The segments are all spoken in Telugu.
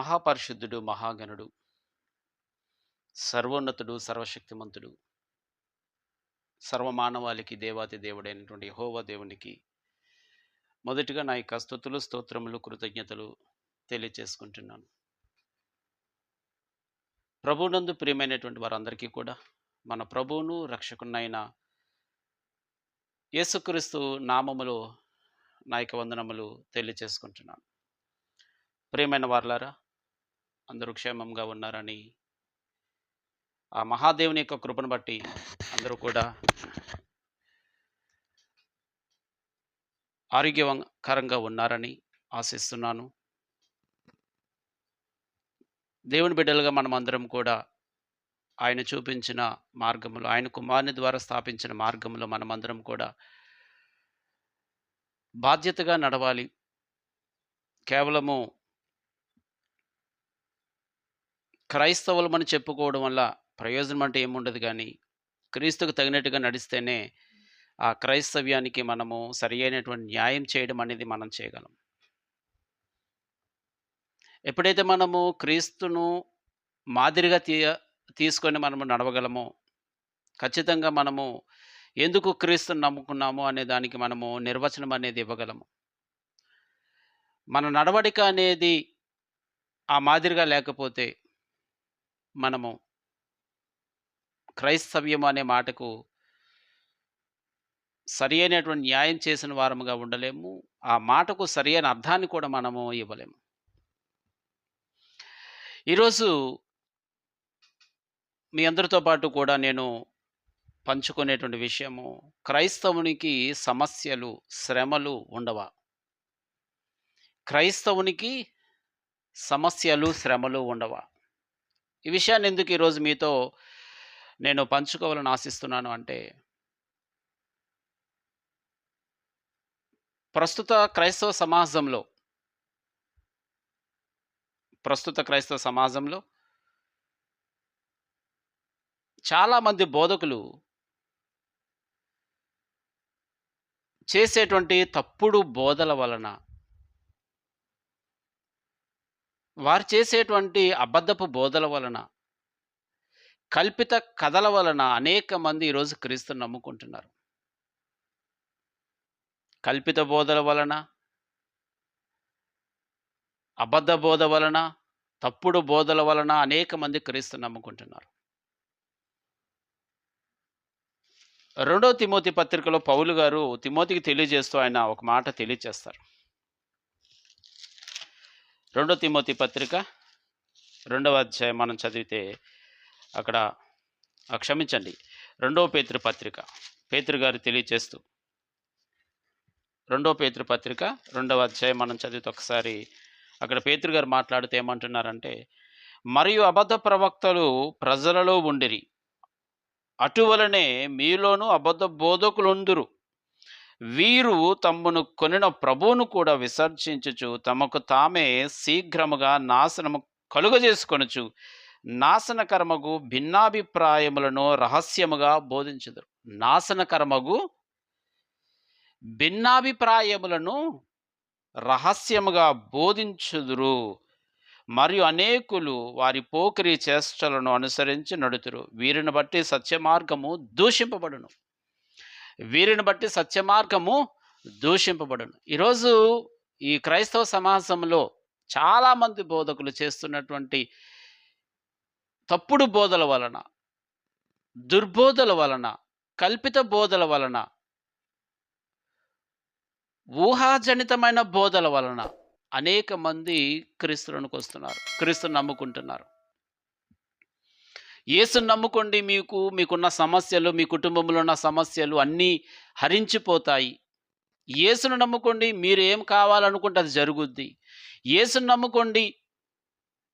మహాపరిశుద్ధుడు, మహాగణుడు, సర్వోన్నతుడు, సర్వశక్తిమంతుడు, సర్వమానవాళికి దేవాతి దేవుడైనటువంటి యెహోవా దేవునికి మొదటిగా నా యొక్క స్తుతులు, స్తోత్రములు, కృతజ్ఞతలు తెలియచేసుకుంటున్నాను. ప్రభువునందు ప్రియమైనటువంటి వారందరికీ కూడా మన ప్రభువును, రక్షకునైన యేసుక్రీస్తు నామములో నా యొక్క వందనములు తెలియచేసుకుంటున్నాను. ప్రియమైన వారలారా, అందరూ క్షేమంగా ఉన్నారని, ఆ మహాదేవుని యొక్క కృపను బట్టి అందరూ కూడా ఆరోగ్యకరంగా ఉన్నారని ఆశిస్తున్నాను. దేవుని బిడ్డలుగా మనమందరం కూడా ఆయన చూపించిన మార్గంలో, ఆయన కుమారుని ద్వారా స్థాపించిన మార్గంలో మనమందరం కూడా బాధ్యతగా నడవాలి. కేవలము క్రైస్తవులమని చెప్పుకోవడం వల్ల ప్రయోజనం అంటే ఏముండదు గానీ, క్రీస్తుకు తగినట్టుగా నడిస్తేనే ఆ క్రైస్తవ్యానికి మనము సరియైనటువంటి న్యాయం చేయడం అనేది మనం చేయగలం. ఎప్పుడైతే మనము క్రీస్తును మాదిరిగా తీసుకొని మనము నడవగలమో, ఖచ్చితంగా మనము ఎందుకు క్రీస్తుని నమ్ముకున్నాము అనే దానికి మనము నిర్వచనం అనేది ఇవ్వగలము. మన నడవడిక అనేది ఆ మాదిరిగా లేకపోతే మనము క్రైస్తవ్యం అనే మాటకు సరియైనటువంటి న్యాయం చేసిన వారముగా ఉండలేము. ఆ మాటకు సరియైన అర్థాన్ని కూడా మనము ఇవ్వలేము. ఈరోజు మీ అందరితో పాటు కూడా నేను పంచుకునేటువంటి విషయము, క్రైస్తవునికి సమస్యలు, శ్రమలు ఉండవా? క్రైస్తవునికి సమస్యలు, శ్రమలు ఉండవా? ఈ విషయాన్ని ఎందుకు ఈరోజు మీతో నేను పంచుకోవాలని ఆశిస్తున్నాను అంటే, ప్రస్తుత క్రైస్తవ సమాజంలో చాలామంది బోధకులు చేసేటువంటి తప్పుడు బోధల వలన, వారు చేసేటువంటి అబద్ధపు బోధల వలన, కల్పిత కథల వలన అనేక మంది ఈరోజు క్రీస్తుని నమ్ముకుంటున్నారు. కల్పిత బోధల వలన, అబద్ధ బోధ వలన, తప్పుడు బోధల వలన అనేక మంది క్రీస్తుని నమ్ముకుంటున్నారు. 2 తిమోతి పత్రికలో పౌలు గారు తిమోతికి తెలియజేస్తూ ఆయన ఒక మాట తెలియజేస్తారు. 2 తిమోతి పత్రిక 2వ అధ్యాయం మనం చదివితే అక్కడ క్షమించండి, 2 పేతురు పత్రిక, పేతురు గారు తెలియజేస్తూ 2 పేతురు పత్రిక 2వ అధ్యాయం మనం చదివితే ఒకసారి అక్కడ పేతురు గారు మాట్లాడుతూ ఏమంటున్నారంటే, మరియు అబద్ధ ప్రవక్తలు ప్రజలలో ఉండిరి, అటువలనే మీలోనూ అబద్ధ బోధకులుందురు. వీరు తమ్మును కొనిన ప్రభువును కూడా విసర్జించుచు తమకు తామే శీఘ్రముగా నాశనము కలుగజేసుకొనుచు నాశనకర్మగు భిన్నాభిప్రాయములను రహస్యముగా బోధించుదురు. నాశనకర్మగు భిన్నాభిప్రాయములను రహస్యముగా బోధించుదురు. మరియు అనేకులు వారి పోకిరి చేష్టలను అనుసరించి నడుతురు. వీరిని బట్టి సత్యమార్గము దూషింపబడును. ఈరోజు ఈ క్రైస్తవ సమాజంలో చాలామంది బోధకులు చేస్తున్నటువంటి తప్పుడు బోధల వలన, దుర్బోధల వలన, కల్పిత బోధల వలన, ఊహాజనితమైన బోధల వలన అనేక మంది క్రీస్తులోనికి వస్తున్నారు, క్రీస్తుని నమ్ముకుంటున్నారు. యేసుని నమ్ముకోండి, మీకున్న సమస్యలు, మీ కుటుంబంలో ఉన్న సమస్యలు అన్నీ హరించిపోతాయి. యేసును నమ్ముకోండి, మీరు ఏం కావాలనుకుంటే అది జరుగుద్ది. యేసుని నమ్ముకోండి,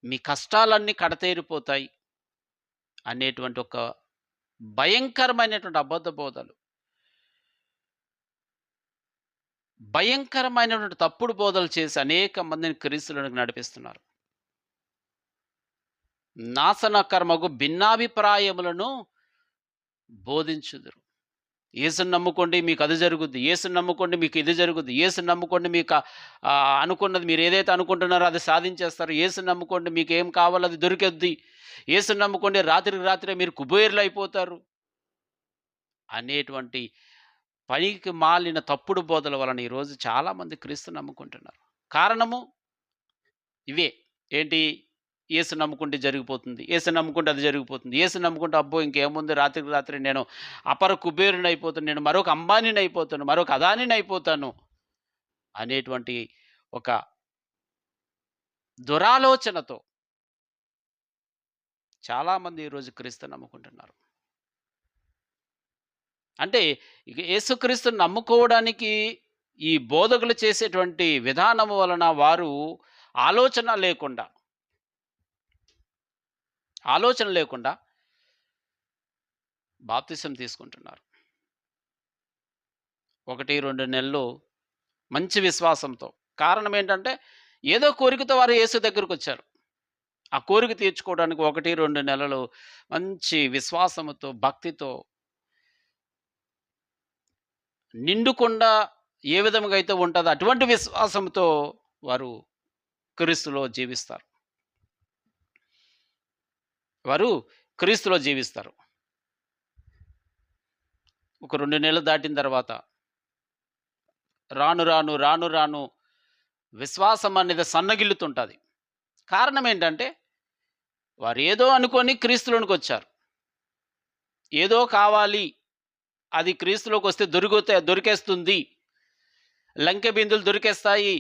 మీ కష్టాలన్నీ కడతేరిపోతాయి అనేటువంటి ఒక భయంకరమైనటువంటి అబద్ధ బోధలు, భయంకరమైనటువంటి తప్పుడు బోధలు చేసి అనేక మందిని క్రీస్తులోనికి నడిపిస్తున్నారు. నాశన కర్మకు భిన్నాభిప్రాయములను బోధించుదురు. యేసుని నమ్ముకోండి మీకు అది జరుగుద్ది. యేసుని నమ్ముకోండి మీకు ఇది జరుగుద్ది. యేసుని నమ్ముకోండి మీకు అనుకున్నది మీరు ఏదైతే అనుకుంటున్నారో అది సాధించేస్తారు. యేసుని నమ్ముకోండి మీకేం కావాలో అది దొరికిద్ది. యేసుని నమ్ముకోండి రాత్రికి రాత్రే మీరు కుబేరులైపోతారు. అనేటువంటి పనికి మాలిన తప్పుడు బోధల వలన ఈరోజు చాలామంది క్రీస్తుని నమ్ముకుంటున్నారు. కారణము ఇవే. ఏంటి? యేసు నమ్ముకుంటే జరిగిపోతుంది. యేసు నమ్ముకుంటే అది జరిగిపోతుంది. యేసు నమ్ముకుంటే అబ్బో! ఇంకేముంది రాత్రికి రాత్రి నేను అపర కుబేరునైపోతాను. నేను మరొక అంబానీనైపోతాను. మరొక అదానీనైపోతాను. అనేటువంటి ఒక దురాలోచనతో చాలామంది ఈరోజు క్రీస్తుని నమ్ముకుంటున్నారు. అంటే ఇక యేసుక్రీస్తుని నమ్ముకోవడానికి ఈ బోధకులు చేసేటువంటి విధానము వలన వారు ఆలోచన లేకుండా ఆలోచన లేకుండా బాప్తిసం తీసుకుంటున్నారు. 1, 2 నెలలు మంచి విశ్వాసంతో. కారణం ఏంటంటే ఏదో కోరికతో వారు యేసు దగ్గరకొచ్చారు. ఆ కోరిక తీర్చుకోవడానికి 1, 2 నెలలు మంచి విశ్వాసముతో, భక్తితో నిండుకుండా ఏ విధముగా అయితే ఉంటదో అటువంటి విశ్వాసంతో వారు క్రీస్తులో జీవిస్తారు. వారు క్రీస్తులో జీవిస్తారు. ఒక 2 నెలలు దాటిన తర్వాత రాను రాను విశ్వాసం అనేది సన్నగిల్లుతుంటది. కారణం ఏంటంటే వారు ఏదో అనుకోని క్రీస్తులోనికొచ్చారు. ఏదో కావాలి, అది క్రీస్తులోకొస్తే దొరికేస్తుంది. లంకె బిందులు దొరికేస్తాయి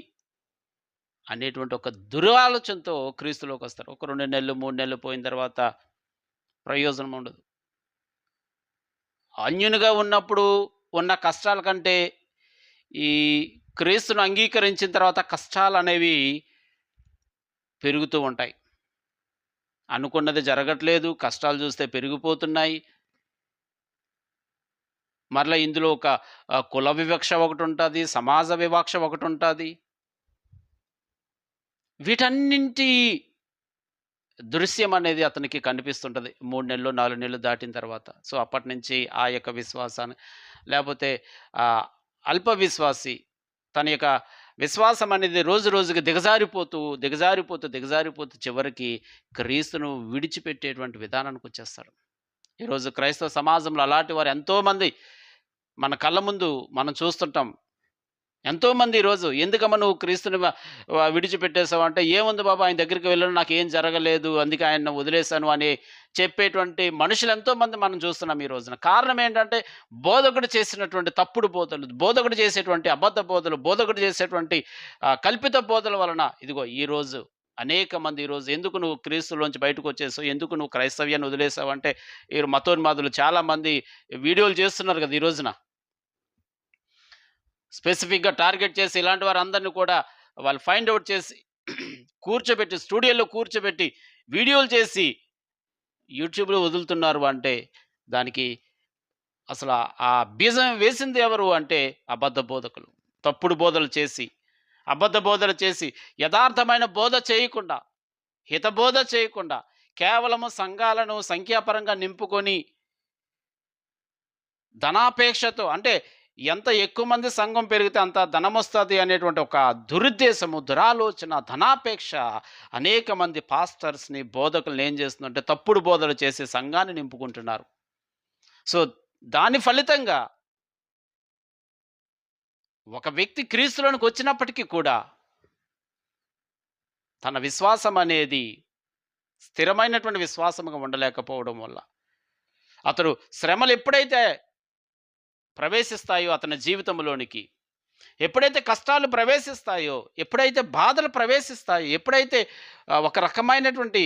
అనేటువంటి ఒక దురాలోచనతో క్రీస్తులోకొస్తారు. ఒక 2 నెలలు, 3 నెలలు పోయిన తర్వాత ప్రయోజనం ఉండదు. అన్యునిగా ఉన్నప్పుడు ఉన్న కష్టాల కంటే ఈ క్రీస్తును అంగీకరించిన తర్వాత కష్టాలనేవి పెరుగుతూ ఉంటాయి. అనుకున్నది జరగట్లేదు. కష్టాలు చూస్తే పెరిగిపోతున్నాయి. మరలా ఇందులో ఒక కుల వివక్ష ఒకటుంటది. సమాజ వివక్ష ఒకటుంటది. వీటన్నింటి దృశ్యం అనేది అతనికి కనిపిస్తుంటది. 3 నెలలు, 4 నెలలు దాటిన తర్వాత. సో, అప్పటినుంచి ఆ యొక్క విశ్వాసాన్ని లేపోతే అల్ప విశ్వాసి తన యొక్క విశ్వాసం అనేది రోజు రోజుకి దిగజారిపోతూ చివరికి క్రీస్తును విడిచిపెట్టేటువంటి విధానానికి వచ్చేస్తాడు. ఈరోజు క్రైస్తవ సమాజంలో అలాంటి వారు ఎంతోమంది మన కళ్ళ ముందు మనం చూస్తుంటాం. ఎంతోమంది ఈరోజు ఎందుకమ్మా నువ్వు క్రీస్తుని విడిచిపెట్టేసావు అంటే, ఏముంది బాబు ఆయన దగ్గరికి వెళ్ళను నాకేం జరగలేదు అందుకే ఆయన్ని వదిలేశాను అని చెప్పేటువంటి మనుషులు ఎంతోమంది మనం చూస్తున్నాం ఈ రోజున. కారణం ఏంటంటే బోధకుడు చేసినటువంటి తప్పుడు బోధలు, బోధకుడు చేసేటువంటి అబద్ధ బోధలు, బోధకుడు చేసేటువంటి కల్పిత బోధల వలన ఇదిగో ఈరోజు అనేక మంది ఈరోజు ఎందుకు నువ్వు క్రీస్తులోంచి బయటకు వచ్చేసావు, ఎందుకు నువ్వు క్రైస్తవ్యాన్ని వదిలేసావు అంటే ఈ మతోన్మాదులు చాలామంది వీడియోలు చేస్తున్నారు కదా ఈ రోజున. స్పెసిఫిక్‌గా టార్గెట్ చేసి ఇలాంటి వారందరిని కూడా వాళ్ళు ఫైండ్ ఔట్ చేసి కూర్చోబెట్టి స్టూడియోలో కూర్చోబెట్టి వీడియోలు చేసి యూట్యూబ్‌లో వదులుతున్నారు అంటే దానికి అసలు ఆ బీజం వేసింది ఎవరు అంటే అబద్ధ బోధకులు. తప్పుడు బోధలు చేసి, అబద్ధ బోధలు చేసి, యథార్థమైన బోధ చేయకుండా, హితబోధ చేయకుండా కేవలము సంఘాలను సంఖ్యాపరంగా నింపుకొని ధనాపేక్షతో అంటే ఎంత ఎక్కువ మంది సంఘం పెరిగితే అంత ధనమొస్తది అనేటువంటి ఒక దురుద్దేశము, దురాలోచన, ధనాపేక్ష అనేక మంది పాస్టర్స్‌ని, బోధకుల్ని ఏం చేస్తుందంటే తప్పుడు బోధలు చేసి సంఘాన్ని నింపుకుంటున్నారు. సో, దాని ఫలితంగా ఒక వ్యక్తి క్రీస్తులోనికి వచ్చినప్పటికీ కూడా తన విశ్వాసం అనేది స్థిరమైనటువంటి విశ్వాసముగా ఉండలేకపోవడం వల్ల అతడు శ్రమలు ఎప్పుడైతే ప్రవేశిస్తాయో అతని జీవితంలోనికి, ఎప్పుడైతే కష్టాలు ప్రవేశిస్తాయో, ఎప్పుడైతే బాధలు ప్రవేశిస్తాయో, ఎప్పుడైతే ఒక రకమైనటువంటి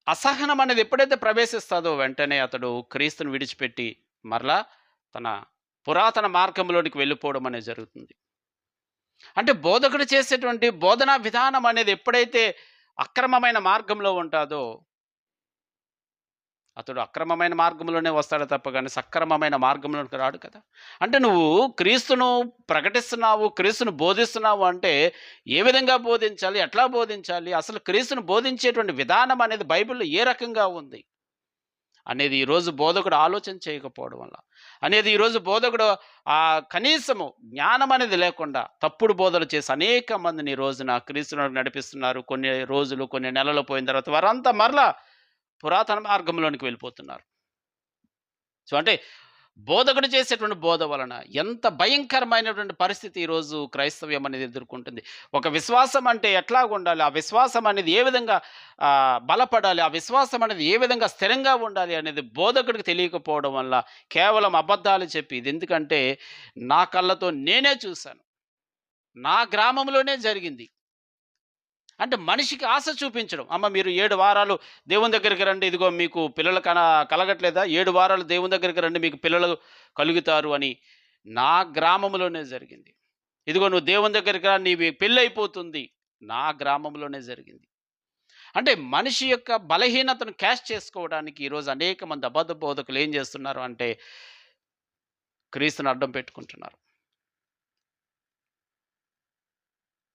అసహనం అనేది ఎప్పుడైతే ప్రవేశిస్తాదో వెంటనే అతడు క్రీస్తుని విడిచిపెట్టి మరలా తన పురాతన మార్గంలోనికి వెళ్ళిపోవడం అనేది జరుగుతుంది. అంటే బోధకుడు చేసేటువంటి బోధనా విధానం అనేది ఎప్పుడైతే అక్రమమైన మార్గంలో ఉంటాదో అతడు అక్రమమైన మార్గంలోనే వస్తాడు తప్ప కానీ సక్రమమైన మార్గంలోకి రాడు కదా. అంటే నువ్వు క్రీస్తును ప్రకటిస్తున్నావు, క్రీస్తును బోధిస్తున్నావు అంటే ఏ విధంగా బోధించాలి, ఎట్లా బోధించాలి, అసలు క్రీస్తును బోధించేటువంటి విధానం అనేది బైబిల్లో ఏ రకంగా ఉంది, అనేది ఈరోజు బోధకుడు ఆలోచన చేయకపోవడం వల్ల, అనేది ఈరోజు బోధకుడు కనీసము జ్ఞానం అనేది లేకుండా తప్పుడు బోధలు చేసి అనేక మందిని ఈ రోజున క్రీస్తులోకి నడిపిస్తున్నారు. కొన్ని రోజులు, కొన్ని నెలలు పోయిన తర్వాత వారంతా మరలా పురాతన మార్గంలోనికి వెళ్ళిపోతున్నారు. సో, అంటే బోధకుడు చేసేటువంటి బోధ వలన ఎంత భయంకరమైనటువంటి పరిస్థితి ఈరోజు క్రైస్తవ్యం అనేది ఎదుర్కొంటుంది. ఒక విశ్వాసం అంటే ఎట్లాగుండాలి? ఆ విశ్వాసం అనేది ఏ విధంగా బలపడాలి? ఆ విశ్వాసం అనేది ఏ విధంగా స్థిరంగా ఉండాలి అనేది బోధకుడికి తెలియకపోవడం వల్ల కేవలం అబద్ధాలు చెప్పి, ఇది ఎందుకంటే నా కళ్ళతో నేనే చూశాను. నా గ్రామంలోనే జరిగింది. అంటే మనిషికి ఆశ చూపించడం. అమ్మ మీరు 7 వారాలు దేవుని దగ్గరికి రండి. ఇదిగో మీకు పిల్లలు కలగట్లేదా? 7 వారాలు దేవుని దగ్గరికి రండి మీకు పిల్లలు కలుగుతారు అని నా గ్రామంలోనే జరిగింది. ఇదిగో నువ్వు దేవుని దగ్గరికి రా నీవి పెళ్ళైపోతుంది. నా గ్రామంలోనే జరిగింది. అంటే మనిషి యొక్క బలహీనతను క్యాష్ చేసుకోవడానికి ఈరోజు అనేక మంది అబద్ధ బోధకులు ఏం చేస్తున్నారు అంటే క్రీస్తుని అడ్డం పెట్టుకుంటున్నారు.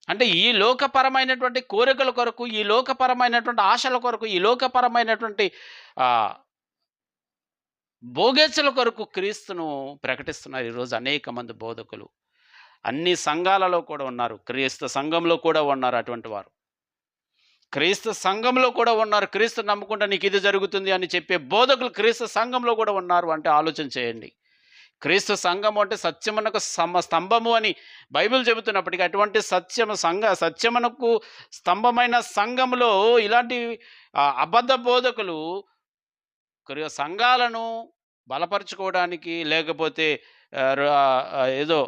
అంటే ఈ లోకపరమైనటువంటి కోరికల కొరకు, ఈ లోకపరమైనటువంటి ఆశల కొరకు, ఈ లోకపరమైనటువంటి భోగేచ్ఛల కొరకు క్రీస్తును ప్రకటిస్తున్నారు ఈరోజు అనేక మంది బోధకులు. అన్ని సంఘాలలో కూడా ఉన్నారు. క్రీస్తు సంఘంలో కూడా ఉన్నారు అటువంటి వారు. క్రీస్తు సంఘంలో కూడా ఉన్నారు. క్రీస్తు నమ్ముకుంటే నీకు ఇది జరుగుతుంది అని చెప్పే బోధకులు క్రీస్తు సంఘంలో కూడా ఉన్నారు అంటే ఆలోచన చేయండి. క్రీస్తు సంఘము అంటే సత్యమునకు స్తంభము అని బైబిల్ చెబుతున్నప్పటికీ అటువంటి సత్యమునకు స్తంభమైన సంఘములో ఇలాంటి అబద్ధ బోధకులు సంఘాలను బలపరుచుకోవడానికి, లేకపోతే ఏదో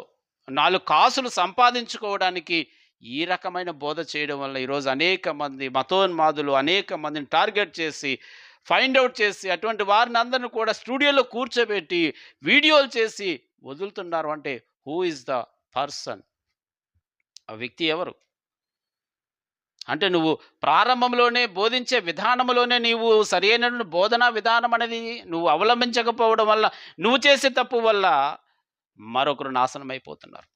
4 కాసులు సంపాదించుకోవడానికి ఈ రకమైన బోధ చేయడం వల్ల ఈరోజు అనేక మంది మతోన్మాదులు అనేక మందిని టార్గెట్ చేసి ఫైండ్ అవుట్ చేసి అటువంటి వారిని అందరిని కూడా స్టూడియోలో కూర్చోబెట్టి వీడియోలు చేసి వదులుతున్నారు. అంటే హూ ఇస్ ద పర్సన్? ఆ వ్యక్తి ఎవరు? అంటే నువ్వు ప్రారంభంలోనే బోధించే విధానంలోనే నీవు సరైన బోధనా విధానం అనేది నువ్వు అవలంబించకపోవడం వల్ల, నువ్వు చేసే తప్పు వల్ల మరొకరు నాశనం అయిపోతున్నారు.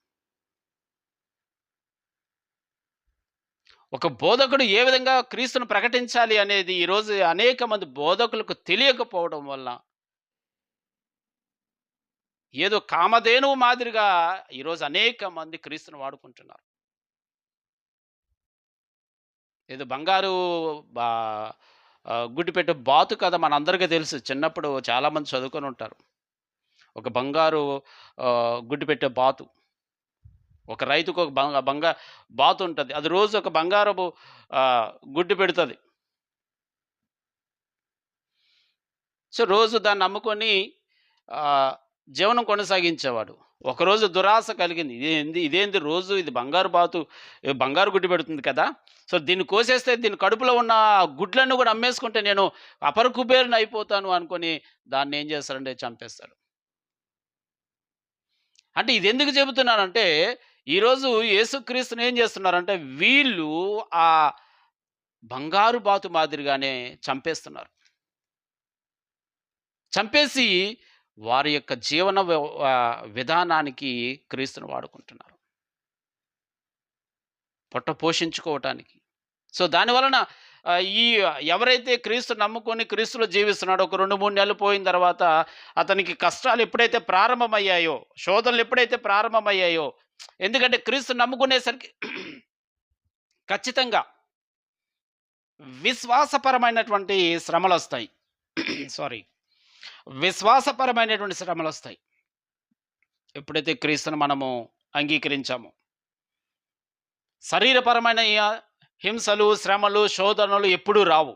ఒక బోధకుడు ఏ విధంగా క్రీస్తును ప్రకటించాలి అనేది ఈరోజు అనేక మంది బోధకులకు తెలియకపోవడం వల్ల ఏదో కామధేనువు మాదిరిగా ఈరోజు అనేక మంది క్రీస్తును వాడుకుంటున్నారు. ఏదో బంగారు గుడ్డిపెట్టే బాతు కథ మనందరికీ తెలుసు. చిన్నప్పుడు చాలామంది చదువుకొని ఉంటారు. ఒక బంగారు గుడ్డిపెట్టే బాతు. ఒక రైతుకు ఒక బాతు ఉంటుంది. అది రోజు ఒక బంగారపు గుడ్డు పెడుతుంది. సో రోజు దాన్ని నమ్ముకొని జీవనం కొనసాగించేవాడు. ఒకరోజు దురాశ కలిగింది. ఇదేంది రోజు ఇది బంగారు గుడ్డు పెడుతుంది కదా! సో దీన్ని కోసేస్తే దీని కడుపులో ఉన్న గుడ్లన్నీ కూడా అమ్మేసుకుంటే నేను అపర కుబేరుని అయిపోతాను అనుకొని దాన్ని ఏం చేస్తారంటే చంపేస్తాడు. అంటే ఇది ఎందుకు చెబుతున్నానంటే ఈరోజు యేసుక్రీస్తుని ఏం చేస్తున్నారంటే వీళ్ళు ఆ బంగారు బాతు మాదిరిగానే చంపేస్తున్నారు. చంపేసి వారి యొక్క జీవన విధానానికి క్రీస్తును వాడుకుంటున్నారు. పొట్ట పోషించుకోవటానికి. సో దానివలన ఎవరైతే క్రీస్తు నమ్ముకొని క్రీస్తులో జీవిస్తున్నాడో ఒక 2-3 నెలలు పోయిన తర్వాత అతనికి కష్టాలు ఎప్పుడైతే ప్రారంభమయ్యాయో, శోధనలు ఎప్పుడైతే ప్రారంభమయ్యాయో, ఎందుకంటే క్రీస్తు నమ్ముకునేసరికి ఖచ్చితంగా విశ్వాసపరమైనటువంటి శ్రమలొస్తాయి. విశ్వాసపరమైనటువంటి శ్రమలొస్తాయి. ఎప్పుడైతే క్రీస్తును మనము అంగీకరించామో, శరీరపరమైన హింసలు, శ్రమలు, శోధనలు ఎప్పుడూ రావు.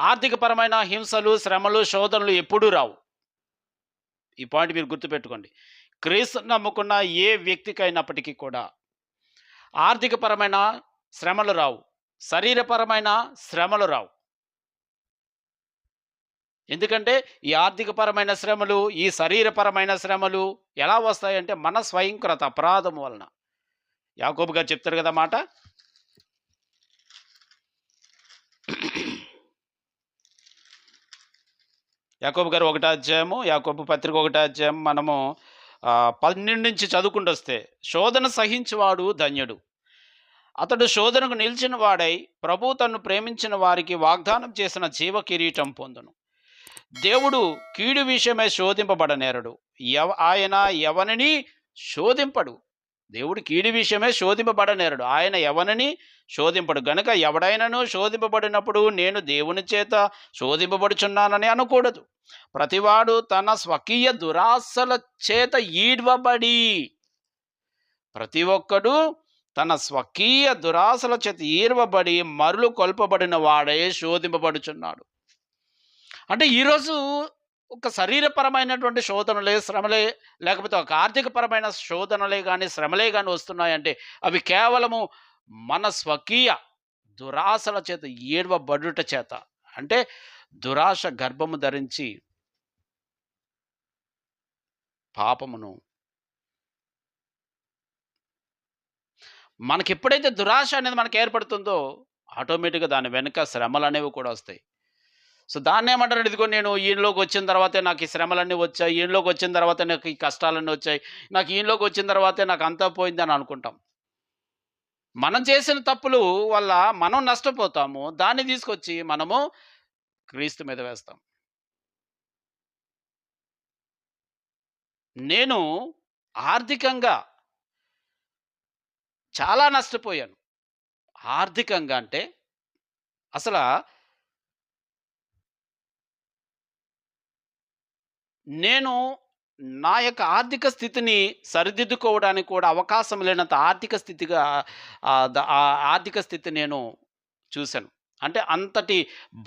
ఆర్థికపరమైన హింసలు, శ్రమలు, శోధనలు ఎప్పుడూ రావు. ఈ పాయింట్ మీరు గుర్తుపెట్టుకోండి. క్రీస్తును నమ్ముకున్న ఏ వ్యక్తికైనప్పటికీ కూడా ఆర్థికపరమైన శ్రమలు రావు, శరీరపరమైన శ్రమలు రావు. ఎందుకంటే ఈ ఆర్థికపరమైన శ్రమలు, ఈ శరీరపరమైన శ్రమలు ఎలా వస్తాయంటే మన స్వయంకృత అపరాధం వలన. యాకోబు గారు చెప్తారు కదా మాట, యాకోబు గారు 1వ అధ్యాయము, యాకోబు పత్రిక 1వ అధ్యాయం మనము 12 నుంచి చదువుకుంటూ వస్తే, శోధన సహించువాడు ధన్యుడు, అతడు శోధనకు నిలిచిన వాడై ప్రభు తన్ను ప్రేమించిన వారికి వాగ్దానం చేసిన జీవ కిరీటం పొందును. దేవుడు కీడు విషయమై శోధింపబడనేరడు. ఆయన ఎవనిని శోధింపడు. దేవుడు కీడు విషయమే శోధింపబడనేరడు. ఆయన ఎవనిని శోధింపడు. గనుక ఎవడైనను శోధింపబడినప్పుడు నేను దేవుని చేత శోధింపబడుచున్నానని అనకూడదు. ప్రతివాడు తన స్వకీయ దురాశల చేత ఈడ్వబడి, ప్రతి ఒక్కడు తన స్వకీయ దురాశల చేత ఈర్వబడి మరులు కొల్పబడిన వాడే శోధింపబడుచున్నాడు. అంటే ఈరోజు ఒక శరీరపరమైనటువంటి శోధనలే, శ్రమలే, లేకపోతే ఒక ఆర్థికపరమైన శోధనలే కానీ, శ్రమలే కానీ వస్తున్నాయంటే అవి కేవలము మన స్వకీయ దురాశల చేత ఏడవబడుట చేత. అంటే దురాశ గర్భము ధరించి పాపమును, మనకెప్పుడైతే దురాశ అనేది మనకు ఏర్పడుతుందో ఆటోమేటిక్‌గా దాని వెనుక శ్రమలు అనేవి కూడా వస్తాయి. సో దాన్నేమంటారంటే, ఇదిగో నేను ఈయనలోకి వచ్చిన తర్వాతే నాకు ఈ శ్రమలన్నీ వచ్చాయి, ఈయనలోకి వచ్చిన తర్వాతే నాకు ఈ కష్టాలన్నీ వచ్చాయి, నాకు ఈయనలోకి వచ్చిన తర్వాతే నాకు అంతా పోయిందని అనుకుంటాం. మనం చేసిన తప్పులు వల్ల మనం నష్టపోతాము. దాన్ని తీసుకొచ్చి మనము క్రీస్తు మీద వేస్తాం. నేను ఆర్థికంగా చాలా నష్టపోయాను. ఆర్థికంగా అంటే అసల నేను నా యొక్క ఆర్థిక స్థితిని సరిదిద్దుకోవడానికి కూడా అవకాశం లేనంత ఆర్థిక స్థితిగా ఆ ఆర్థిక స్థితి నేను చూశాను. అంటే అంతటి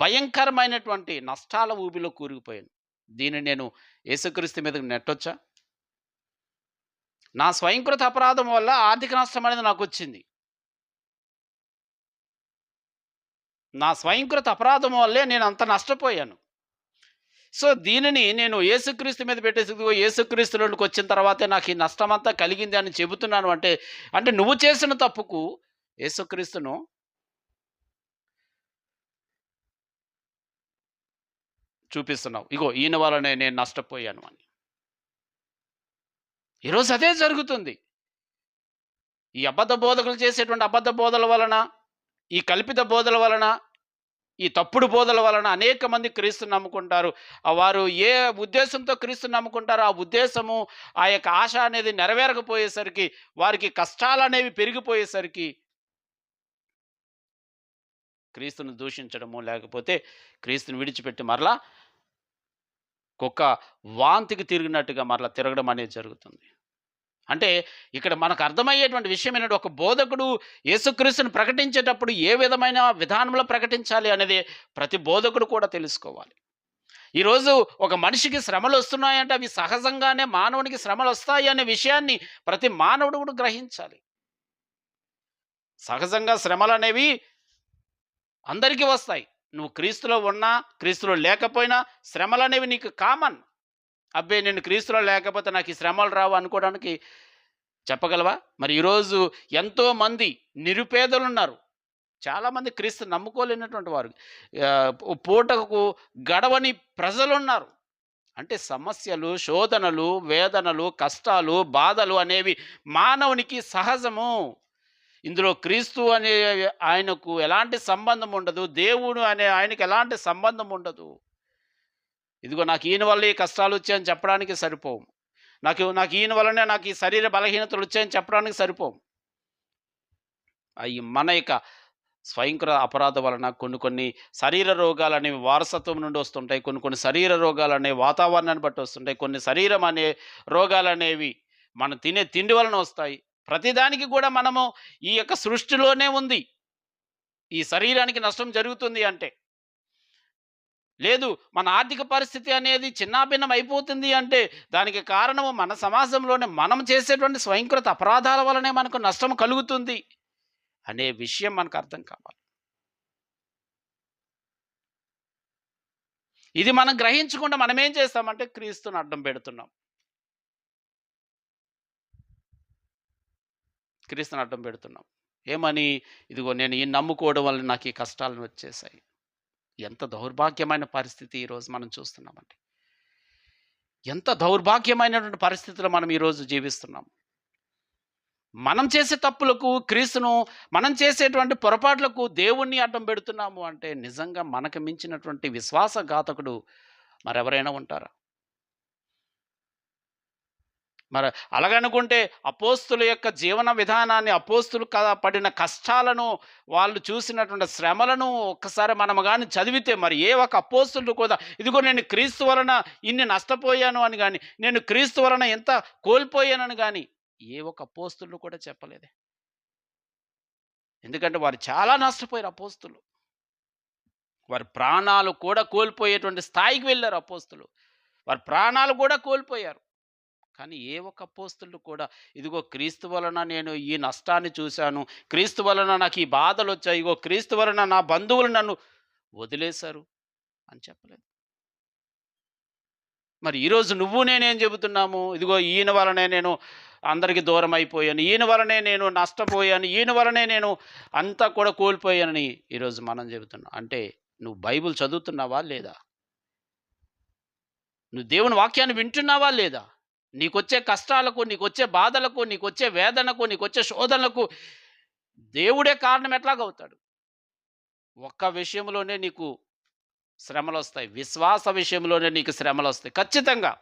భయంకరమైనటువంటి నష్టాల ఊబిలో కూరుకుపోయాను. దీన్ని నేను యేసుక్రీస్తు మీదకి నెట్టొచ్చా? నా స్వయంకృత అపరాధం వల్ల ఆర్థిక నష్టం అనేది నాకొచ్చింది. నా స్వయంకృత అపరాధం వల్లే నేను అంత నష్టపోయాను. సో దీనిని నేను యేసుక్రీస్తు మీద పెట్టేసి, ఇదిగో యేసుక్రీస్తులోనికి వచ్చిన తర్వాతే నాకు ఈ నష్టమంతా కలిగింది అని చెబుతున్నాను అంటే, అంటే నువ్వు చేసిన తప్పుకు యేసుక్రీస్తును చూపిస్తున్నావు. ఇగో ఈయన వల్లనే నేను నష్టపోయాను అని. ఈరోజు అదే జరుగుతుంది. ఈ అబద్ధ బోధకులు చేసేటువంటి అబద్ధ బోధల వలన, ఈ కల్పిత బోధల వలన, ఈ తప్పుడు బోధల వలన అనేక మంది క్రీస్తుని నమ్ముకుంటారు. వారు ఏ ఉద్దేశంతో క్రీస్తుని నమ్ముకుంటారో ఆ ఉద్దేశము, ఆ యొక్క ఆశ అనేది నెరవేరకపోయేసరికి, వారికి కష్టాలనేవి పెరిగిపోయేసరికి క్రీస్తుని దూషించడము, లేకపోతే క్రీస్తుని విడిచిపెట్టి మరలా కుక్క వాంతికి తిరిగినట్టుగా మరలా తిరగడం అనేది జరుగుతుంది. అంటే ఇక్కడ మనకు అర్థమయ్యేటువంటి విషయం ఏంటంటే, ఒక బోధకుడు యేసుక్రీస్తుని ప్రకటించేటప్పుడు ఏ విధమైన విధానంలో ప్రకటించాలి అనేది ప్రతి బోధకుడు కూడా తెలుసుకోవాలి. ఈరోజు ఒక మనిషికి శ్రమలు వస్తున్నాయంటే అవి సహజంగానే మానవునికి శ్రమలు వస్తాయి అనే విషయాన్ని ప్రతి మానవుడు కూడా గ్రహించాలి. సహజంగా శ్రమలు అనేవి అందరికీ వస్తాయి. నువ్వు క్రీస్తులో ఉన్నా, క్రీస్తులో లేకపోయినా శ్రమలు అనేవి నీకు కామన్. అబ్బే నేను క్రీస్తులో లేకపోతే నాకు ఈ శ్రమలు రావు అనుకోవడానికి చెప్పగలవా? మరి ఈరోజు ఎంతోమంది నిరుపేదలున్నారు. చాలామంది క్రీస్తు నమ్ముకోలేనటువంటి వారు, పూటకు గడవని ప్రజలున్నారు. అంటే సమస్యలు, శోధనలు, వేదనలు, కష్టాలు, బాధలు అనేవి మానవునికి సహజము. ఇందులో క్రీస్తు అనే ఆయనకు ఎలాంటి సంబంధం ఉండదు. దేవుడు అనే ఆయనకి ఎలాంటి సంబంధం ఉండదు. ఇదిగో నాకు ఈయన వల్ల ఈ కష్టాలు వచ్చాయని చెప్పడానికి సరిపోవు. నాకు ఈయన వల్లనే నాకు ఈ శరీర బలహీనతలు వచ్చాయని చెప్పడానికి సరిపోవు. అవి మన యొక్క స్వయంకృత అపరాధం వలన కొన్ని శరీర రోగాలు అనేవి వారసత్వం నుండి వస్తుంటాయి. కొన్ని శరీర రోగాలు అనేవి వాతావరణాన్ని బట్టి వస్తుంటాయి. కొన్ని శరీరం అనే రోగాలు అనేవి మనం తినే తిండి వలన వస్తాయి. ప్రతిదానికి కూడా మనము ఈ యొక్క సృష్టిలోనే ఉంది. ఈ శరీరానికి నష్టం జరుగుతుంది అంటే, లేదు మన ఆర్థిక పరిస్థితి అనేది చిన్నాభిన్నం అయిపోతుంది అంటే, దానికి కారణము మన సమాజంలోనే మనం చేసేటువంటి స్వయంకృత అపరాధాల వలనే మనకు నష్టం కలుగుతుంది అనే విషయం మనకు అర్థం కావాలి. ఇది మనం గ్రహించకుండా మనం ఏం చేస్తామంటే క్రీస్తుని అడ్డం పెడుతున్నాం. క్రీస్తుని అడ్డం పెడుతున్నాం. ఏమని? ఇదిగో నేను ఈ నమ్ముకోవడం వల్ల నాకు ఈ కష్టాలను వచ్చేసాయి. ఎంత దౌర్భాగ్యమైన పరిస్థితి ఈరోజు మనం చూస్తున్నామండి. ఎంత దౌర్భాగ్యమైనటువంటి పరిస్థితిలో మనం ఈరోజు జీవిస్తున్నాం. మనం చేసే తప్పులకు క్రీస్తును, మనం చేసేటువంటి పొరపాట్లకు దేవుణ్ణి అడ్డం పెడుతున్నాము అంటే నిజంగా మనకు మించినటువంటి విశ్వాసఘాతకుడు మరెవరైనా ఉంటారా? మరి అలాగనుకుంటే అపోస్తుల యొక్క జీవన విధానాన్ని, అపోస్తులు పడిన కష్టాలను, వాళ్ళు చూసినటువంటి శ్రమలను ఒక్కసారి మనం గాని చదివితే, మరి ఏ ఒక్క అపోస్తులు కూడా ఇదిగో నేను క్రీస్తు వలన ఇన్ని నష్టపోయాను అని గాని, నేను క్రీస్తు వలన ఎంత కోల్పోయానని గాని, ఏ ఒక్క అపోస్తులు కూడా చెప్పలేదే. ఎందుకంటే వారు చాలా నష్టపోయారు అపోస్తులు. వారి ప్రాణాలు కూడా కోల్పోయేటువంటి స్థాయికి వెళ్లారు అపోస్తులు. వారి ప్రాణాలు కూడా కోల్పోయారు. కానీ ఏ ఒక్క అపోస్తలుడు కూడా ఇదిగో క్రీస్తు వలన నేను ఈ నష్టాన్ని చూశాను, క్రీస్తు వలన నాకు ఈ బాధలొచ్చాయి, ఇగో క్రీస్తు వలన నా బంధువులు నన్ను వదిలేశారు అని చెప్పలేదు. మరి ఈరోజు నువ్వు నేనేం చెబుతున్నాము? ఇదిగో ఈయన వలనే నేను అందరికి దూరం అయిపోయాను, ఈయన వలనే నేను నష్టపోయాను, ఈయన వలనే నేను అంతా కూడా కోల్పోయానని ఈరోజు మనం చెబుతున్నాం. అంటే నువ్వు బైబిల్ చదువుతున్నావా లేదా? నువ్వు దేవుని వాక్యాన్ని వింటున్నావా లేదా? నీకొచ్చే కష్టాలకు, నీకొచ్చే బాధలకు, నీకొచ్చే వేదనకు, నీకొచ్చే శోధనలకు దేవుడే కారణం ఎట్లాగవుతాడు? ఒక్క విషయంలోనే నీకు శ్రమలొస్తాయి. విశ్వాస విషయంలోనే నీకు శ్రమలొస్తాయి. ఖచ్చితంగా.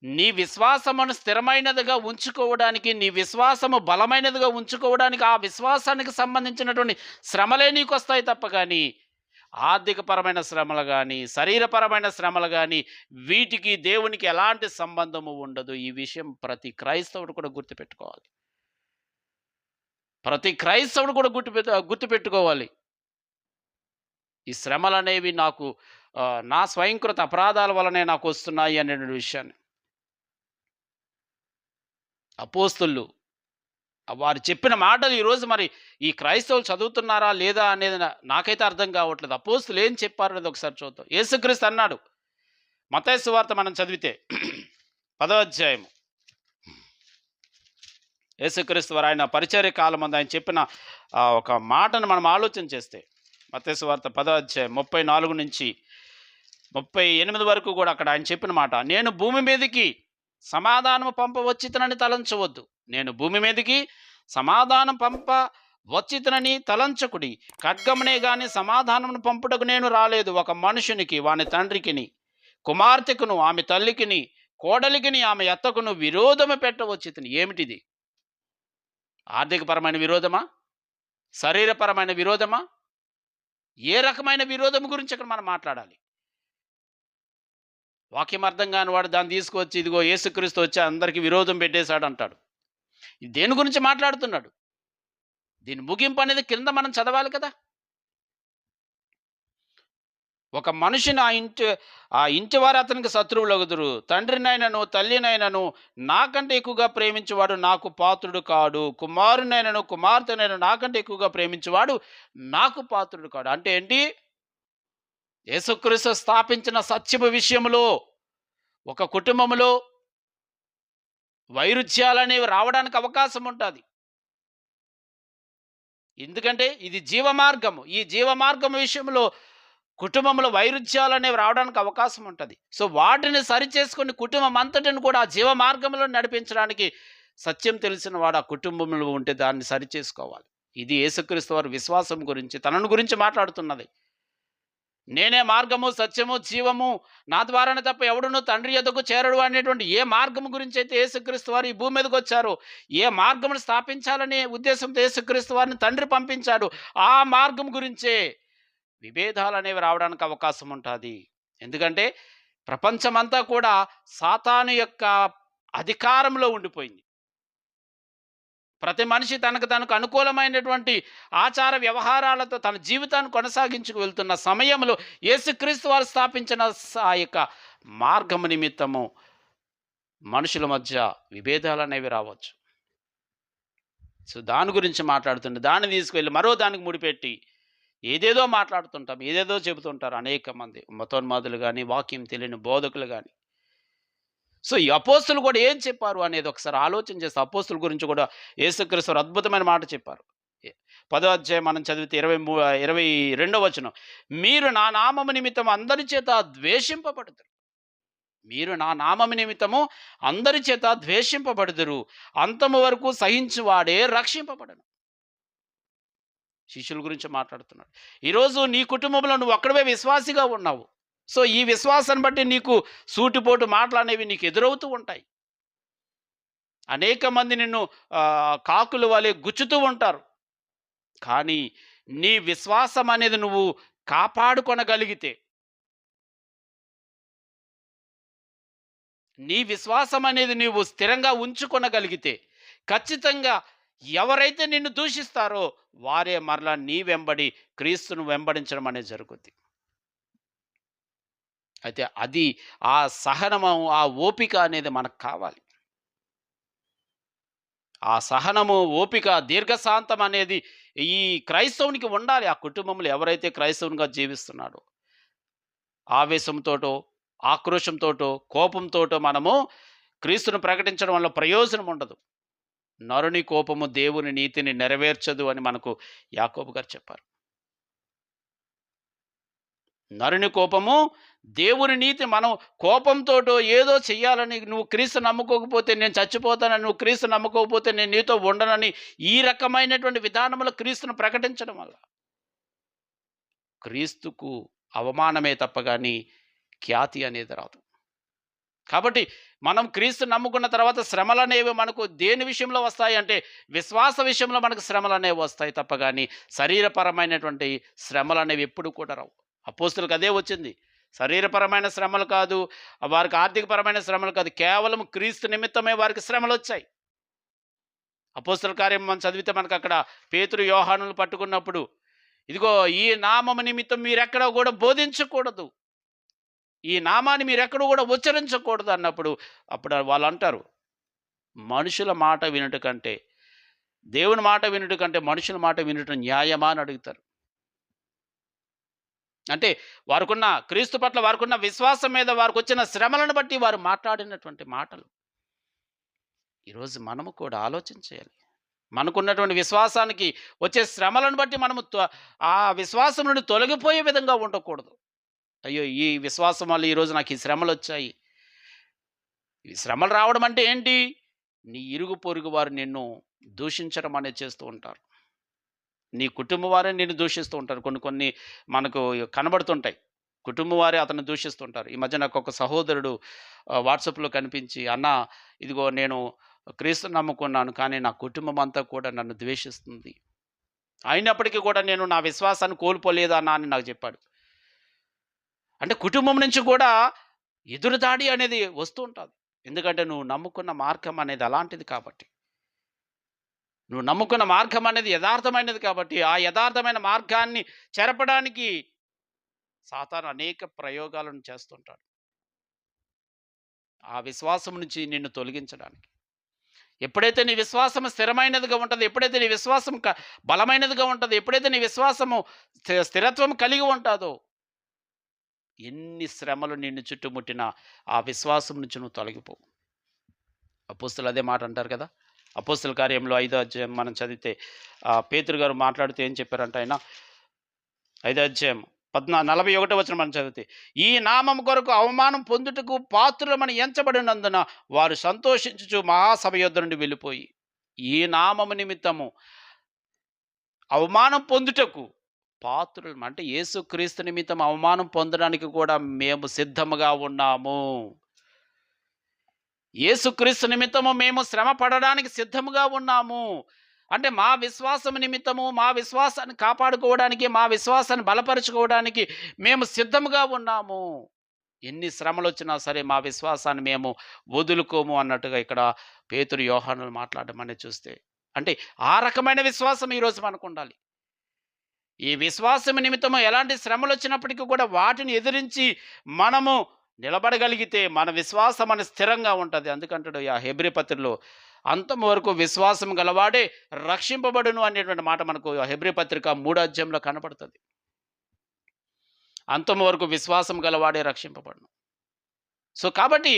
నీ విశ్వాసమును స్థిరమైనదిగా ఉంచుకోవడానికి, నీ విశ్వాసము బలమైనదిగా ఉంచుకోవడానికి, ఆ విశ్వాసానికి సంబంధించినటువంటి శ్రమలే నీకొస్తాయి తప్ప గాని, ఆర్థికపరమైన శ్రమలు గాని, శరీరపరమైన శ్రమలు గాని, వీటికి దేవునికి ఎలాంటి సంబంధము ఉండదు. ఈ విషయం ప్రతి క్రైస్తవుడు కూడా గుర్తుపెట్టుకోవాలి. ప్రతి క్రైస్తవుడు కూడా గుర్తుపెట్టుకోవాలి. ఈ శ్రమలనేవి నాకు నా స్వయంకృత అపరాధాల వలనే నాకొస్తున్నాయి అనే విషయాన్ని. అపోస్తలులు వారు చెప్పిన మాటలు ఈరోజు మరి ఈ క్రైస్తవులు చదువుతున్నారా లేదా అనేది నాకైతే అర్థం కావట్లేదు. అపోస్తలులు ఏం చెప్పారు అనేది ఒకసారి చూద్దాం. యేసుక్రీస్తు అన్నాడు, మత్తయి సువార్త మనం చదివితే 10వ అధ్యాయము. యేసుక్రీస్తు వారు ఆయన పరిచర్య కాలమందు ఆయన చెప్పిన ఒక మాటను మనం ఆలోచన చేస్తే, మత్తయి సువార్త 10వ అధ్యాయం 34 నుంచి 38 వరకు కూడా అక్కడ ఆయన చెప్పిన మాట, నేను భూమి మీదకి సమాధానము పంపవచ్చితనని తలంచవద్దు. నేను భూమి మీదకి సమాధానం పంపవచ్చితనని తలంచకుడి. ఖడ్గమునే గాని సమాధానమును పంపుటకు నేను రాలేదు. ఒక మనుషునికి వాని తండ్రికిని, కుమార్తెకును ఆమె తల్లికిని, కోడలికిని ఆమె అత్తకును విరోధము పెట్టవచ్చితని. ఏమిటిది? ఆర్థికపరమైన విరోధమా? శరీరపరమైన విరోధమా? ఏ రకమైన విరోధం గురించి ఇక్కడ మనం మాట్లాడాలి? వాక్యం అర్థం కాని వాడు దాన్ని తీసుకొచ్చి ఇదిగో యేసుక్రీస్తు వచ్చి అందరికీ విరోధం పెట్టేశాడు అంటాడు. దేని గురించి మాట్లాడుతున్నాడు? దీని ముగింపు అనేది కింద మనం చదవాలి కదా. ఒక మనిషిని ఆ ఇంటి వారు అతనికి శత్రువులగుదురు. తండ్రినైనను తల్లినైనను నాకంటే ఎక్కువగా ప్రేమించేవాడు నాకు పాత్రుడు కాడు. కుమారునైనను కుమార్తెనైనా నాకంటే ఎక్కువగా ప్రేమించేవాడు నాకు పాత్రుడు కాడు. అంటే ఏంటి? యేసుక్రీస్తు స్థాపించిన సత్యము విషయంలో ఒక కుటుంబంలో వైరుధ్యాలనేవి రావడానికి అవకాశం ఉంటుంది. ఎందుకంటే ఇది జీవమార్గము. ఈ జీవమార్గం విషయంలో కుటుంబంలో వైరుధ్యాలనేవి రావడానికి అవకాశం ఉంటుంది. సో వాటిని సరిచేసుకుని కుటుంబం అంతటిని కూడా ఆ జీవ మార్గంలో నడిపించడానికి సత్యం తెలిసిన వాడు ఆ కుటుంబంలో ఉంటే దాన్ని సరిచేసుకోవాలి. ఇది యేసుక్రీస్తు వారి విశ్వాసం గురించి, తనను గురించి మాట్లాడుతున్నది. నేనే మార్గము, సత్యము, జీవము, నా ద్వారానే తప్ప ఎవడును తండ్రి యొద్దకు చేరడు అనేటువంటి ఏ మార్గం గురించి అయితే యేసుక్రీస్తు వారు ఈ భూమి మీదకి వచ్చారో, ఏ మార్గమును స్థాపించాలనే ఉద్దేశంతో యేసుక్రీస్తు వారిని తండ్రి పంపించాడు, ఆ మార్గం గురించే విభేదాలు అనేవి రావడానికి అవకాశం ఉంటుంది. ఎందుకంటే ప్రపంచమంతా కూడా సాతాను యొక్క అధికారంలో ఉండిపోయింది. ప్రతి మనిషి తనకు అనుకూలమైనటువంటి ఆచార వ్యవహారాలతో తన జీవితాన్ని కొనసాగించుకు వెళ్తున్న సమయంలో యేసుక్రీస్తు వారు స్థాపించిన ఆ యొక్క మార్గము నిమిత్తము మనుషుల మధ్య విభేదాలు అనేవి రావచ్చు. సో దాని గురించి మాట్లాడుతుంటే దాన్ని తీసుకువెళ్ళి మరో దానికి ముడిపెట్టి ఏదేదో మాట్లాడుతుంటాం, ఏదేదో చెబుతుంటారు అనేక మంది మతోన్మాదులు కానీ, వాక్యం తెలియని బోధకులు కానీ. సో ఈ అపోస్తులు కూడా ఏం చెప్పారు అనేది ఒకసారి ఆలోచన చేస్తే, అపోస్తుల గురించి కూడా యేసుక్రీస్తు వారు అద్భుతమైన మాట చెప్పారు. 10వ అధ్యాయం మనం చదివితే 22వ వచనం, మీరు నా నామము నిమిత్తం అందరి చేత ద్వేషింపబడుదురు. మీరు నా నామము నిమిత్తము అందరి చేత ద్వేషింపబడుదురు, అంతము వరకు సహించువాడే రక్షింపబడను. శిష్యుల గురించి మాట్లాడుతున్నాడు. ఈరోజు నీ కుటుంబంలో నువ్వు ఒక్కడవే విశ్వాసిగా ఉన్నావు. సో, ఈ విశ్వాసాన్ని బట్టి నీకు సూటిపోటు మాటలనేవి నీకు ఎదురవుతూ ఉంటాయి. అనేక మంది నిన్ను కాకుల వలె గుచ్చుతూ ఉంటారు. కానీ నీ విశ్వాసం అనేది నువ్వు కాపాడుకొనగలిగితే, నీ విశ్వాసం అనేది నీవు స్థిరంగా ఉంచుకొనగలిగితే, ఖచ్చితంగా ఎవరైతే నిన్ను దూషిస్తారో వారే మరలా నీ వెంబడి క్రీస్తును వెంబడించడం అనేది జరుగుద్ది. అయితే అది ఆ సహనము, ఆ ఓపిక అనేది మనకు కావాలి. ఆ సహనము, ఓపిక, దీర్ఘశాంతం అనేది ఈ క్రైస్తవునికి ఉండాలి. ఆ కుటుంబంలో ఎవరైతే క్రైస్తవునిగా జీవిస్తున్నాడో. ఆవేశంతోటో, ఆక్రోశంతోటో, కోపంతోటో మనము క్రీస్తును ప్రకటించడం వల్ల ప్రయోజనం ఉండదు. నరుని కోపము దేవుని నీతిని నెరవేర్చదు అని మనకు యాకోబు గారు చెప్పారు. నరుని కోపము దేవుని నీతి. మనం కోపంతోటో ఏదో చెయ్యాలని, నువ్వు క్రీస్తు నమ్ముకోకపోతే నేను చచ్చిపోతానని, నువ్వు క్రీస్తు నమ్ముకోకపోతే నేను నీతో ఉండనని, ఈ రకమైనటువంటి విధానంలో క్రీస్తును ప్రకటించడం వల్ల క్రీస్తుకు అవమానమే తప్ప గాని ఖ్యాతి అనేది రాదు. కాబట్టి మనం క్రీస్తు నమ్ముకున్న తర్వాత శ్రమలనేవి మనకు దేని విషయంలో వస్తాయి అంటే, విశ్వాస విషయంలో మనకు శ్రమలనేవి వస్తాయి తప్ప గాని శరీరపరమైనటువంటి శ్రమలనేవి ఎప్పుడు కూడా రావు. అపోస్తలులకు అదే వచ్చింది. శరీరపరమైన శ్రమలు కాదు, వారికి ఆర్థికపరమైన శ్రమలు కాదు, కేవలం క్రీస్తు నిమిత్తమే వారికి శ్రమలొచ్చాయి. అపోస్తల కార్యం మనం చదివితే మనకు అక్కడ పేతురు, యోహానులు పట్టుకున్నప్పుడు, ఇదిగో ఈ నామము నిమిత్తం మీరెక్కడ కూడా బోధించకూడదు, ఈ నామాన్ని మీరెక్కడ కూడా ఉచ్చరించకూడదు అన్నప్పుడు, అప్పుడు వాళ్ళు అంటారు, మనుషుల మాట వినుట కంటే, దేవుని మాట వినుట కంటే మనుషుల మాట వినుట న్యాయమా అని అడుగుతారు. అంటే వారికున్న క్రీస్తు పట్ల వారికున్న విశ్వాసం మీద వారికొచ్చిన శ్రమలను బట్టి వారు మాట్లాడినటువంటి మాటలు. ఈరోజు మనము కూడా ఆలోచించేయాలి. మనకున్నటువంటి విశ్వాసానికి వచ్చే శ్రమలను బట్టి మనము ఆ విశ్వాసం నుండి తొలగిపోయే విధంగా ఉండకూడదు. అయ్యో! ఈ విశ్వాసం వల్ల ఈరోజు నాకు ఈ శ్రమలొచ్చాయి. ఈ శ్రమలు రావడం అంటే ఏంటి? నీ ఇరుగు పొరుగు వారు నిన్ను దూషించడం అనేది చేస్తూ ఉంటారు. నీ కుటుంబం వారే నిన్ను దూషిస్తూ ఉంటారు. కొన్ని కొన్ని మనకు కనబడుతుంటాయి. కుటుంబం వారే అతన్ని దూషిస్తుంటారు. ఈ మధ్య నాకొక సహోదరుడు వాట్సాప్‌లో కనిపించి, "అన్నా, ఇదిగో నేను క్రీస్తుని నమ్ముకున్నాను. కానీ నా కుటుంబం అంతా కూడా నన్ను ద్వేషిస్తుంది. అయినప్పటికీ కూడా నేను నా విశ్వాసాన్ని కోల్పోలేదు అన్నా" అని నాకు చెప్పాడు. అంటే కుటుంబం నుంచి కూడా ఎదురుదాడి అనేది వస్తూ ఉంటది. ఎందుకంటే నువ్వు నమ్ముకున్న మార్గం అనేది అలాంటిది కాబట్టి. నువ్వు నమ్ముకున్న మార్గం అనేది యథార్థమైనది కాబట్టి, ఆ యథార్థమైన మార్గాన్ని చెరపడానికి సాతాను అనేక ప్రయోగాలను చేస్తుంటాడు. ఆ విశ్వాసం నుంచి నిన్ను తొలగించడానికి. ఎప్పుడైతే నీ విశ్వాసం స్థిరమైనదిగా ఉంటదో, ఎప్పుడైతే నీ విశ్వాసం బలమైనదిగా ఉంటదో, ఎప్పుడైతే నీ విశ్వాసము స్థిరత్వం కలిగి ఉంటాదో, ఎన్ని శ్రమలు నిన్ను చుట్టుముట్టినా ఆ విశ్వాసం నుంచి నువ్వు తొలగిపోవు. అపోస్తలులు అదే మాట అంటారు కదా! అపోస్తల కార్యంలో 5వ అధ్యాయం మనం చదివితే పేతురు గారు మాట్లాడుతూ ఏం చెప్పారంటే, ఆయన 5వ అధ్యాయం 41వ వచనం మనం చదివితే, "ఈ నామము కొరకు అవమానం పొందుటకు పాత్రులమని ఎంచబడినందున వారు సంతోషించుచు మహాసభ యొద్ద నుండి వెళ్ళిపోయి." ఈ నామము నిమిత్తము అవమానం పొందుటకు పాత్రులం అంటే యేసుక్రీస్తు నిమిత్తం అవమానం పొందడానికి కూడా మేము సిద్ధముగా ఉన్నాము. యేసుక్రీస్తు నిమిత్తము మేము శ్రమ పడడానికి సిద్ధముగా ఉన్నాము. అంటే మా విశ్వాసం నిమిత్తము, మా విశ్వాసాన్ని కాపాడుకోవడానికి, మా విశ్వాసాన్ని బలపరుచుకోవడానికి మేము సిద్ధముగా ఉన్నాము. ఎన్ని శ్రమలొచ్చినా సరే మా విశ్వాసాన్ని మేము వదులుకోము అన్నట్టుగా ఇక్కడ పేతురు, యోహానులు మాట్లాడడం అనేది చూస్తే, అంటే ఆ రకమైన విశ్వాసం ఈరోజు మనకుండాలి. ఈ విశ్వాసం నిమిత్తము ఎలాంటి శ్రమలొచ్చినప్పటికీ కూడా వాటిని ఎదిరించి మనము నిలబడగలిగితే మన విశ్వాసం అనేది స్థిరంగా ఉంటది. అందుకంటాడు ఆ హెబ్రీ పత్రికలో, అంతం వరకు విశ్వాసం గలవాడే రక్షింపబడును అనేటువంటి మాట మనకు హెబ్రీ పత్రిక 3వ అధ్యాయంలో కనపడుతుంది. అంతం వరకు విశ్వాసం గలవాడే రక్షింపబడును. సో, కాబట్టి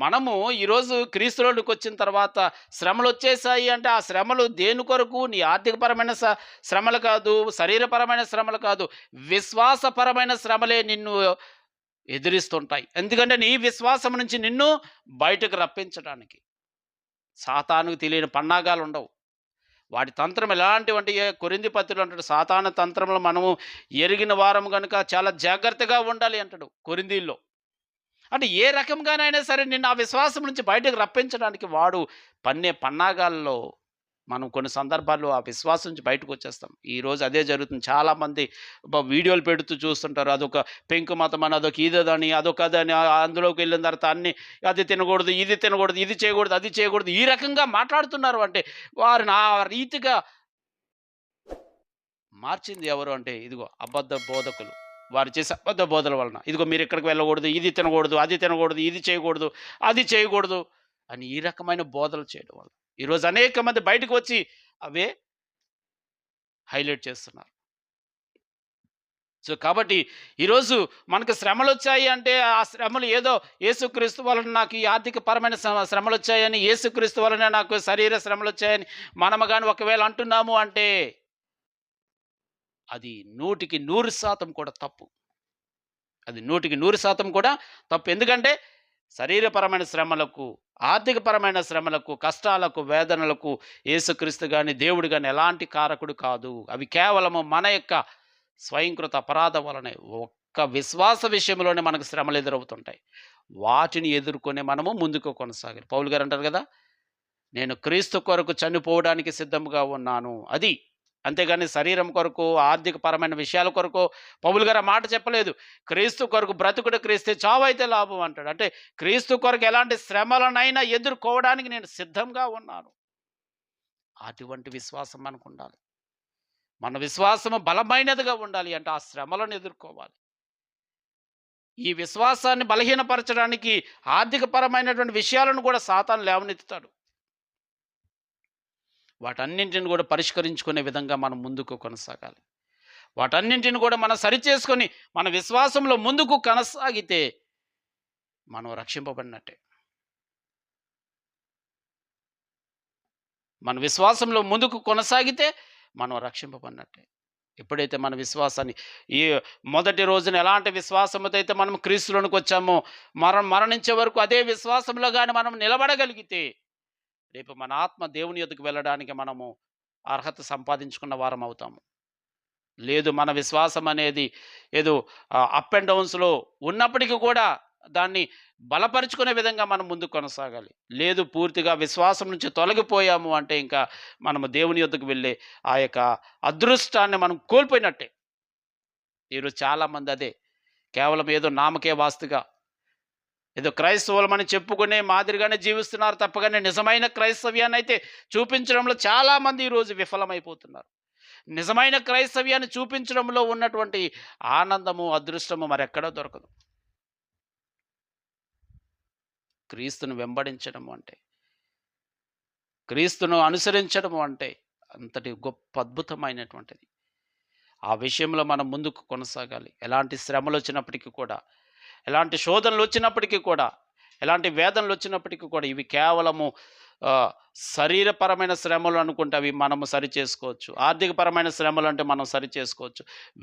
మనము ఈరోజు క్రీస్తులోనికి వచ్చిన తర్వాత శ్రమలొచ్చేసాయి అంటే, ఆ శ్రమలు దేని కొరకు? నీ ఆర్థికపరమైన శ్రమలు కాదు, శరీరపరమైన శ్రమలు కాదు, విశ్వాసపరమైన శ్రమలే నిన్ను ఎదిరిస్తుంటాయి. ఎందుకంటే నీ విశ్వాసం నుంచి నిన్ను బయటకు రప్పించడానికి సాతానుకు తెలియని పన్నాగాలు ఉండవు. వాటి తంత్రం ఎలాంటివంటే కొరింథీ పత్రికలో అంటాడు, సాతాను తంత్రములు మనము ఎరిగిన వారం గనుక చాలా జాగ్రత్తగా ఉండాలి అంటాడు కొరింథీల్లో. అంటే ఏ రకంగానైనా సరే నిన్ను ఆ విశ్వాసం నుంచి బయటకు రప్పించడానికి వాడు పన్నే పన్నాగాల్లో మనం కొన్ని సందర్భాల్లో ఆ విశ్వాసం నుంచి బయటకొచ్చేస్తాం. ఈరోజు అదే జరుగుతుంది. చాలామంది వీడియోలు పెడుతూ చూస్తుంటారు. అదొక పెంకు మతం అని, అదొక ఇదని, అదొక అదని, అందులోకి వెళ్ళిన తర్వాత అన్నీ అది తినకూడదు, ఇది తినకూడదు, ఇది చేయకూడదు, అది చేయకూడదు. ఈ రకంగా మాట్లాడుతున్నారు అంటే వారిని ఆ రీతిగా మార్చింది ఎవరు అంటే ఇదిగో అబద్ధ బోధకులు. వారు చేసే అబద్ధ బోధల వలన. ఇదిగో మీరిక్కడికి వెళ్ళకూడదు, ఇది తినకూడదు, అది తినకూడదు, ఇది చేయకూడదు, అది చేయకూడదు అని ఈ రకమైన బోధలు చేయడం వల్ల ఈరోజు అనేక మంది బయటకు వచ్చి అవే హైలైట్ చేస్తున్నారు. సో, కాబట్టి ఈరోజు మనకు శ్రమలొచ్చాయి అంటే ఆ శ్రమలు ఏదో యేసుక్రీస్తు వలన నాకు ఈ ఆర్థికపరమైన శ్రమలొచ్చాయని, యేసుక్రీస్తు వలన నాకు శరీర శ్రమలొచ్చాయని మనము గాని ఒకవేళ అంటున్నాము అంటే అది 100కి 100% కూడా తప్పు. అది 100కి 100% కూడా తప్పు. ఎందుకంటే శరీరపరమైన శ్రమలకు, ఆర్థికపరమైన శ్రమలకు, కష్టాలకు, వేదనలకు యేసుక్రీస్తు గాని, దేవుడు గాని ఎలాంటి కారకుడు కాదు. అవి కేవలము మన యొక్క స్వయంకృత అపరాధం వలనే ఒక్క విశ్వాస విషయంలోనే మనకు శ్రమలు ఎదురవుతుంటాయి. వాటిని ఎదుర్కొని మనము ముందుకు కొనసాగాలి. పౌలు గారు అంటారు కదా! నేను క్రీస్తు కొరకు చనిపోవడానికి సిద్ధంగా ఉన్నాను. అది. అంతేగాని శరీరం కొరకు, ఆర్థికపరమైన విషయాల కొరకు పౌలు గారు ఆ మాట చెప్పలేదు. క్రీస్తు కొరకు బ్రతుకుడు క్రీస్తే, చావైతే లాభం అంటాడు. అంటే క్రీస్తు కొరకు ఎలాంటి శ్రమలనైనా ఎదుర్కోవడానికి నేను సిద్ధంగా ఉన్నాను. అటువంటి విశ్వాసం మనకుండాలి. మన విశ్వాసము బలమైనదిగా ఉండాలి అంటే ఆ శ్రమలను ఎదుర్కోవాలి. ఈ విశ్వాసాన్ని బలహీనపరచడానికి ఆర్థికపరమైనటువంటి విషయాలను కూడా సాతాను లేవనెత్తుతాడు. వాటన్నింటిని కూడా పరిష్కరించుకునే విధంగా మనం ముందుకు కొనసాగాలి. వాటన్నింటిని కూడా మనం సరిచేసుకొని మన విశ్వాసంలో ముందుకు కొనసాగితే మనం రక్షింపబడినట్టే. మన విశ్వాసంలో ముందుకు కొనసాగితే మనం రక్షింపబడినట్టే. ఎప్పుడైతే మన విశ్వాసాన్ని ఈ మొదటి రోజున ఎలాంటి విశ్వాసంతో అయితే మనం క్రీస్తులోనికి వచ్చామో మరణించే వరకు అదే విశ్వాసంలో కానీ మనం నిలబడగలిగితే రేపు మన ఆత్మ దేవుని యొద్దకు వెళ్ళడానికి మనము అర్హత సంపాదించుకున్న వారం అవుతాము. లేదు మన విశ్వాసం అనేది ఏదో అప్ అండ్ డౌన్స్‌లో ఉన్నప్పటికీ కూడా దాన్ని బలపరుచుకునే విధంగా మనం ముందుకు కొనసాగాలి. లేదు పూర్తిగా విశ్వాసం నుంచి తొలగిపోయాము అంటే ఇంకా మనము దేవుని యొద్దకు వెళ్ళే ఆ యొక్క అదృష్టాన్ని మనం కోల్పోయినట్టే. ఈరోజు చాలామంది అదే కేవలం ఏదో నామకే వాస్తుగా ఏదో క్రైస్తవులమని చెప్పుకునే మాదిరిగానే జీవిస్తున్నారు తప్పగానే నిజమైన క్రైస్తవ్యాన్ని అయితే చూపించడంలో చాలామంది ఈరోజు విఫలమైపోతున్నారు. నిజమైన క్రైస్తవ్యాన్ని చూపించడంలో ఉన్నటువంటి ఆనందము, అదృష్టము మరెక్కడా దొరకదు. క్రీస్తును వెంబడించడము అంటే, క్రీస్తును అనుసరించడము అంటే అంతటి గొప్ప అద్భుతమైనటువంటిది. ఆ విషయంలో మనం ముందుకు కొనసాగాలి. ఎలాంటి శ్రమలొచ్చినప్పటికీ కూడా, ఎలాంటి శోధనలొచ్చినప్పటికీ కూడా, ఎలాంటి వేదనలొచ్చినప్పటికీ కూడా ఇవి కేవలము శరీరపరమైన శ్రమలు అనుకుంటే అవి మనము సరిచేసుకోవచ్చు. ఆర్థికపరమైన శ్రమలు అంటే మనం సరిచేసుకోవచ్చు.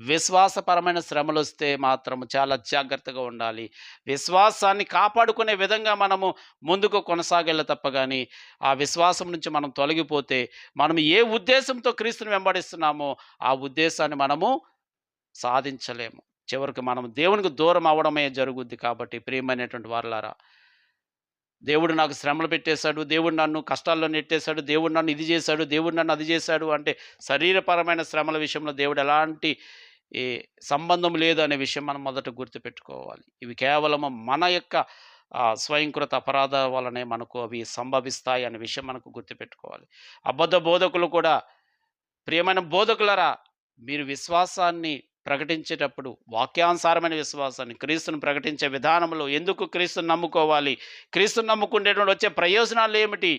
విశ్వాసపరమైన శ్రమలొస్తే మాత్రం చాలా జాగ్రత్తగా ఉండాలి. విశ్వాసాన్ని కాపాడుకునే విధంగా మనము ముందుకు కొనసాగాలి తప్ప గాని, ఆ విశ్వాసం నుంచి మనం తొలగిపోతే, మనం ఏ ఉద్దేశంతో క్రీస్తుని వెంబడిస్తున్నామో ఆ ఉద్దేశాన్ని మనము సాధించలేము. చివరికి మనం దేవునికి దూరం అవ్వడమే జరుగుద్ది. కాబట్టి ప్రియమైనటువంటి వారలారా, దేవుడు నాకు శ్రమలు పెట్టేశాడు, దేవుడు నన్ను కష్టాల్లో నెట్టేశాడు, దేవుడు నన్ను ఇది చేశాడు, దేవుడు నన్ను అది చేశాడు అంటే శరీరపరమైన శ్రమల విషయంలో దేవుడు ఎలాంటి ఈ సంబంధం లేదు అనే విషయం మనం మొదట గుర్తుపెట్టుకోవాలి. ఇవి కేవలము మన యొక్క స్వయంకృత అపరాధం వలనే మనకు అవి సంభవిస్తాయి అనే విషయం మనకు గుర్తుపెట్టుకోవాలి. అబద్ధ బోధకులు కూడా, ప్రియమైన బోధకులరా, మీరు విశ్వాసాన్ని ప్రకటించేటప్పుడు వాక్యానుసారమైన విశ్వాసాన్ని, క్రీస్తును ప్రకటించే విధానంలో ఎందుకు క్రీస్తుని నమ్ముకోవాలి, క్రీస్తుని నమ్ముకునేటువంటి వచ్చే ప్రయోజనాలు ఏమిటి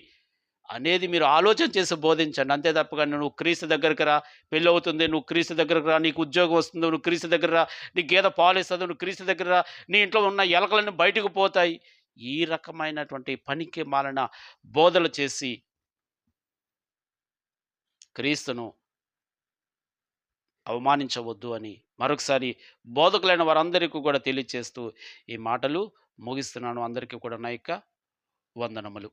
అనేది మీరు ఆలోచన చేసి బోధించండి. అంతే తప్పగా నువ్వు క్రీస్తు దగ్గరికి రా, పెళ్ళి అవుతుంది, నువ్వు క్రీస్తు దగ్గరకు రా, నీకు ఉద్యోగం వస్తుంది, నువ్వు క్రీస్తు దగ్గర రా, నీ గేదె పాలు ఇస్తుంది, నువ్వు క్రీస్తు దగ్గర రా, నీ ఇంట్లో ఉన్న ఎలకలన్నీ బయటకు పోతాయి, ఈ రకమైనటువంటి పనికి మాలిన బోధలు చేసి క్రీస్తును అవమానించవద్దు అని మరొకసారి బోధకులైన వారందరికీ కూడా తెలియచేస్తూ ఈ మాటలు ముగిస్తున్నాను. అందరికీ కూడా నా యొక్క వందనములు.